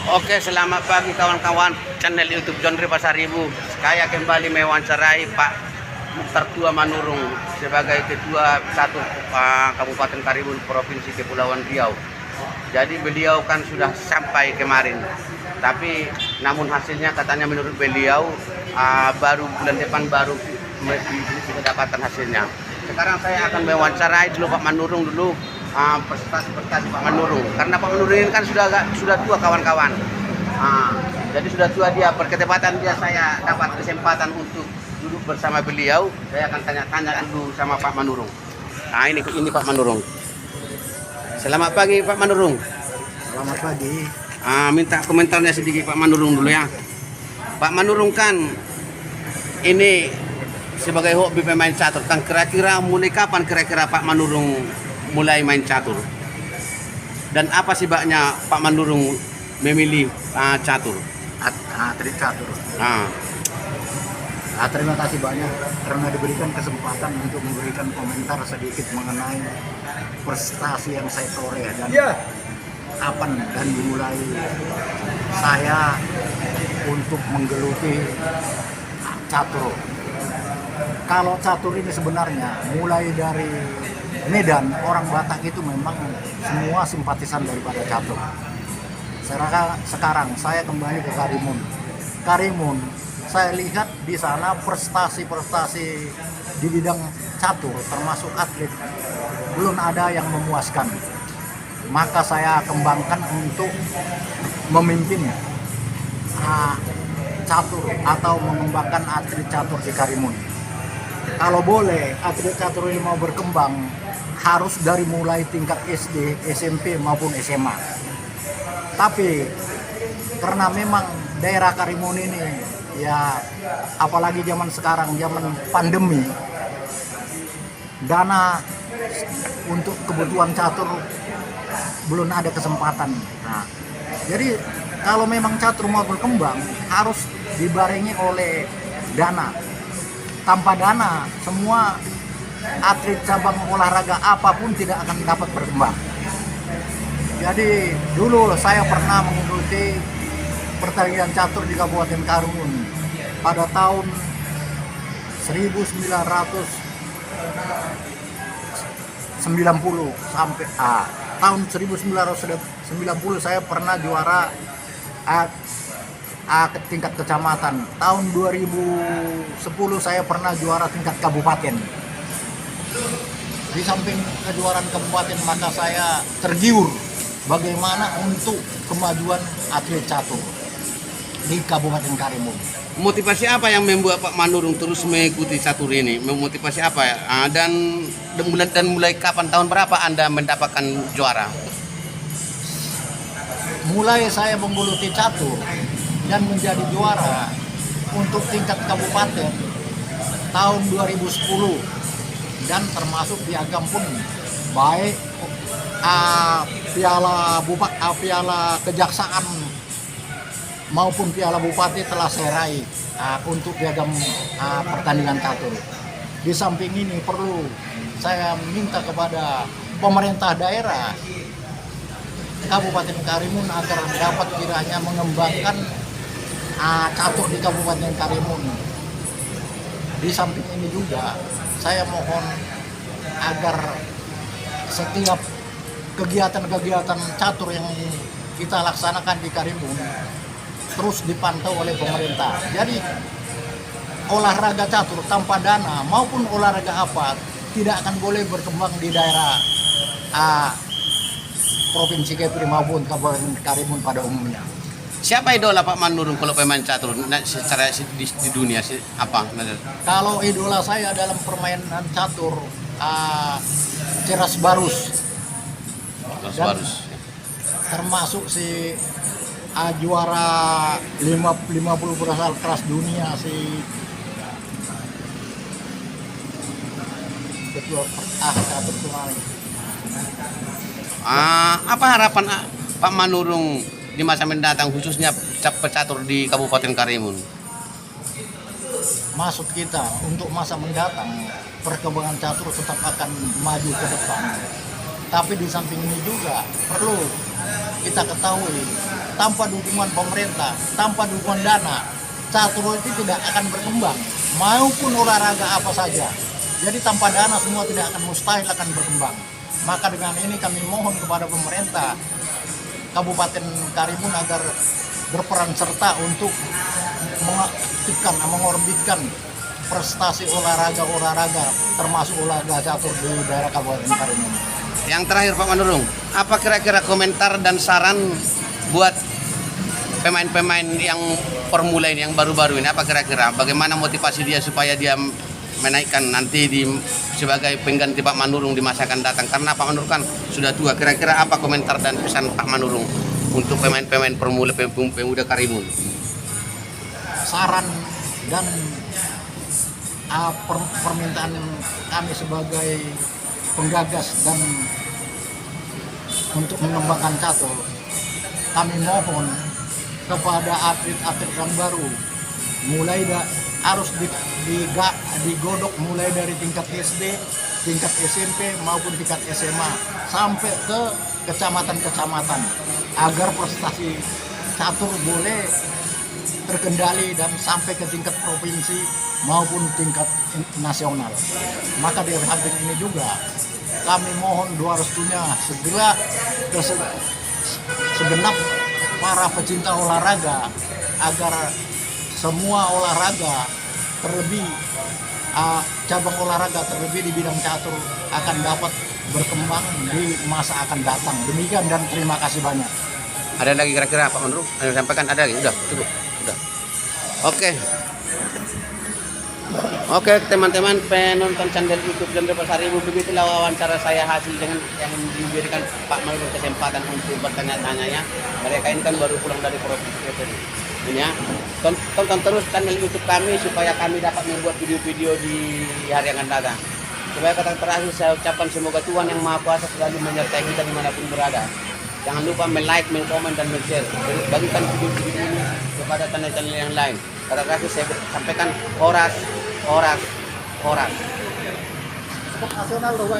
Oke, selamat pagi kawan-kawan channel YouTube Jonri Pasaribu. Saya kembali mewawancarai Pak Mukhtar Tua Manurung sebagai Ketua Catur Kabupaten Karimun Provinsi Kepulauan Riau. Jadi beliau kan sudah sampai kemarin, tapi namun hasilnya katanya menurut beliau baru bulan depan baru mendapatkan hasilnya. Sekarang saya akan mewawancarai dulu Pak Manurung dulu. Prestasi Pak Manurung, karena Pak Manurung ini kan sudah tua kawan-kawan. Jadi sudah tua dia, berketepatan dia saya dapat kesempatan untuk duduk bersama beliau. Saya akan tanya-tanya dulu sama Pak Manurung. Ini Pak Manurung. Selamat pagi Pak Manurung. Selamat pagi. Minta komentarnya sedikit Pak Manurung dulu ya. Pak Manurung kan ini sebagai hobi pemain catur, kan kira-kira mulai kapan kira-kira Pak Manurung mulai main catur, dan apa sebabnya Pak Manurung memilih catur? Atlet catur. Terima kasih banyak karena diberikan kesempatan untuk memberikan komentar sedikit mengenai prestasi yang saya toreh dan kapan dan dimulai saya untuk menggeluti catur. Kalau catur ini sebenarnya mulai dari Medan, orang Batak itu memang semua simpatisan daripada catur. Sekarang saya kembali ke Karimun. Karimun, saya lihat di sana prestasi-prestasi di bidang catur, termasuk atlet, belum ada yang memuaskan. Maka saya kembangkan untuk memimpin catur atau mengembangkan atlet catur di Karimun. Kalau boleh atlet catur ini mau berkembang, harus dari mulai tingkat SD, SMP maupun SMA. Tapi karena memang daerah Karimun ini ya, apalagi zaman sekarang, zaman pandemi, dana untuk kebutuhan catur belum ada kesempatan. Jadi kalau memang catur mau berkembang harus dibarengi oleh dana. Tanpa dana, semua atlet cabang olahraga apapun tidak akan dapat berkembang. Jadi dulu saya pernah mengikuti pertandingan catur di Kabupaten Karimun pada tahun 1990 sampai tahun 1990 saya pernah juara tingkat kecamatan. Tahun 2010 saya pernah juara tingkat kabupaten. Di samping kejuaraan kabupaten, maka saya tergiur bagaimana untuk kemajuan atlet catur di Kabupaten Karimun. Motivasi apa yang membuat Pak Manurung terus mengikuti catur ini? Memotivasi apa ya? Dan mulai kapan, tahun berapa Anda mendapatkan juara? Mulai saya menggeluti catur dan menjadi juara untuk tingkat kabupaten tahun 2010. Dan termasuk piagam pun baik piala kejaksaan maupun piala bupati telah saya raih untuk piagam pertandingan catur. Di samping ini perlu saya minta kepada pemerintah daerah Kabupaten Karimun agar dapat kiranya mengembangkan catur di Kabupaten Karimun. Di samping ini juga saya mohon agar setiap kegiatan-kegiatan catur yang kita laksanakan di Karimun terus dipantau oleh pemerintah. Jadi olahraga catur tanpa dana maupun olahraga apa tidak akan boleh berkembang di daerah Provinsi Kepri maupun Kabupaten Karimun pada umumnya. Siapa idola Pak Manurung kalau pemain catur secara di dunia apa? Kalau idola saya dalam permainan catur Ceras Barus. Termasuk si juara 50 berasal kelas dunia si ketua catur kemarin. Apa harapan Pak Manurung di masa mendatang, khususnya pecatur di Kabupaten Karimun? Maksud kita untuk masa mendatang, perkembangan catur tetap akan maju ke depan. Tapi di samping ini juga perlu kita ketahui tanpa dukungan pemerintah, tanpa dukungan dana, catur itu tidak akan berkembang, maupun olahraga apa saja. Jadi tanpa dana semua tidak akan mustahil akan berkembang. Maka dengan ini kami mohon kepada pemerintah Kabupaten Karimun agar berperan serta untuk mengaktifkan, mengorbitkan prestasi olahraga termasuk olahraga catur di daerah Kabupaten Karimun. Yang terakhir Pak Manurung, apa kira-kira komentar dan saran buat pemain-pemain yang formula ini, yang baru-baru ini, apa kira-kira? Bagaimana motivasi dia supaya dia menaikkan nanti sebagai pengganti Pak Manurung di masa akan datang? Karena Pak Manurung kan sudah tua. Kira-kira apa komentar dan pesan Pak Manurung untuk pemain-pemain formula pemuda Karimun? Saran dan permintaan kami sebagai penggagas dan untuk mengembangkan catur, kami mohon kepada atlet-atlet yang baru mulai harus digodok mulai dari tingkat SD, tingkat SMP maupun tingkat SMA sampai ke kecamatan-kecamatan agar prestasi catur boleh terkendali dan sampai ke tingkat provinsi maupun tingkat nasional. Maka di samping ini juga kami mohon doa restunya segera ke segenap para pecinta olahraga agar semua olahraga terlebih cabang olahraga terlebih di bidang catur akan dapat berkembang di masa akan datang. Demikian dan terima kasih banyak. Ada lagi kira-kira Pak Manurung? Ada yang sampaikan? Ada lagi? Udah, cukup. Udah. Oke teman-teman penonton channel YouTube Genre Pasar Ibu, begitulah wawancara saya hasil dengan yang diberikan Pak Manurung kesempatan untuk bertanya-tanya. Mereka ini kan baru pulang dari provinsi ini ya. Tonton terus channel YouTube kami supaya kami dapat membuat video-video di hari yang akan datang. Supaya kata terakhir saya ucapkan semoga Tuhan yang Maha Kuasa selalu menyertai kita dimanapun berada. Jangan lupa like, komen, dan share. Bagikan video-video ini kepada channel-channel yang lain. Kata terakhir saya sampaikan horas. Nasional loh,